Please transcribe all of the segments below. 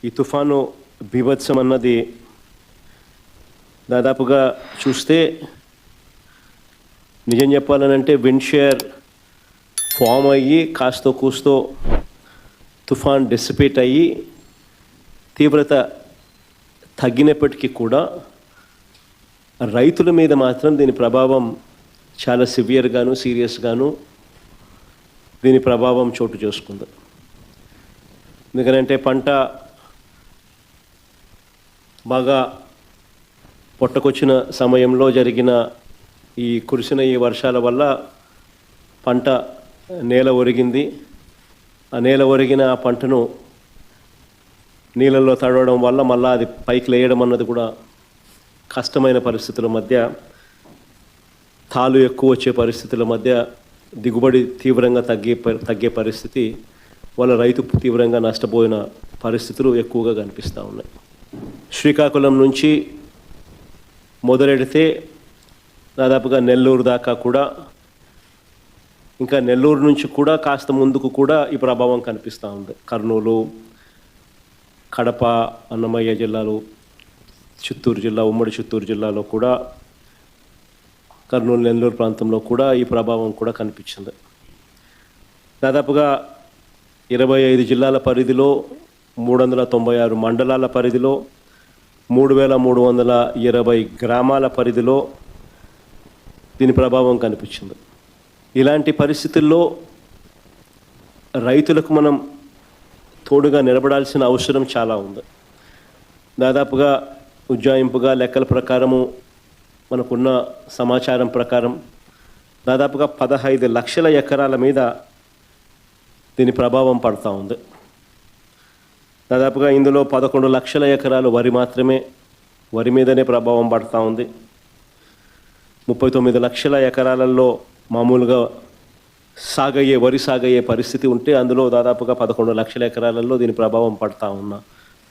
ఈ తుఫాను బీభత్సం అన్నది దాదాపుగా చూస్తే నిజం చెప్పాలనంటే విండ్ షేర్ ఫామ్ అయ్యి కాస్తో కూస్తో తుఫాన్ డిసిపేట్ అయ్యి తీవ్రత తగ్గినప్పటికీ కూడా రైతుల మీద మాత్రం దీని ప్రభావం చాలా సివియర్గాను సీరియస్గాను దీని ప్రభావం చోటు చేసుకుంది. ఎందుకంటే పంట బాగా పొట్టకొచ్చిన సమయంలో జరిగిన కురిసిన ఈ వర్షాల వల్ల పంట నేల ఒరిగింది. ఆ నేల ఒరిగిన ఆ పంటను నీళ్ళల్లో తడవడం వల్ల మళ్ళీ అది పైకి లేయడం అన్నది కూడా కష్టమైన పరిస్థితుల మధ్య, తాలు ఎక్కువ వచ్చే పరిస్థితుల మధ్య దిగుబడి తీవ్రంగా తగ్గే పరిస్థితి వల్ల రైతు తీవ్రంగా నష్టపోయిన పరిస్థితులు ఎక్కువగా కనిపిస్తూ ఉన్నాయి. శ్రీకాకుళం నుంచి మొదలెడితే దాదాపుగా నెల్లూరు దాకా కూడా, ఇంకా నెల్లూరు నుంచి కూడా కాస్త ముందుకు కూడా ఈ ప్రభావం కనిపిస్తూ ఉంది. కర్నూలు, కడప, అన్నమయ్య జిల్లాలు, చిత్తూరు జిల్లా, ఉమ్మడి చిత్తూరు జిల్లాలో కూడా, కర్నూలు నెల్లూరు ప్రాంతంలో కూడా ఈ ప్రభావం కూడా కనిపించింది. దాదాపుగా 25 జిల్లాల పరిధిలో, 396 మండలాల పరిధిలో, 3320 గ్రామాల పరిధిలో దీని ప్రభావం కనిపించింది. ఇలాంటి పరిస్థితుల్లో రైతులకు మనం తోడుగా నిలబడాల్సిన అవసరం చాలా ఉంది. దాదాపుగా ఉజ్జాయింపుగా లెక్కల ప్రకారము, మనకున్న సమాచారం ప్రకారం దాదాపుగా 15 లక్షల ఎకరాల మీద దీని ప్రభావం పడుతూ ఉంది. దాదాపుగా ఇందులో 11 లక్షల ఎకరాలు వరి మీదనే ప్రభావం పడుతూ ఉంది. 39 లక్షల ఎకరాలలో మామూలుగా వరి సాగయ్యే పరిస్థితి ఉంటే అందులో దాదాపుగా 11 లక్షల ఎకరాలలో దీని ప్రభావం పడుతూ ఉన్న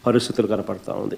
పరిస్థితులు కనపడతా ఉంది.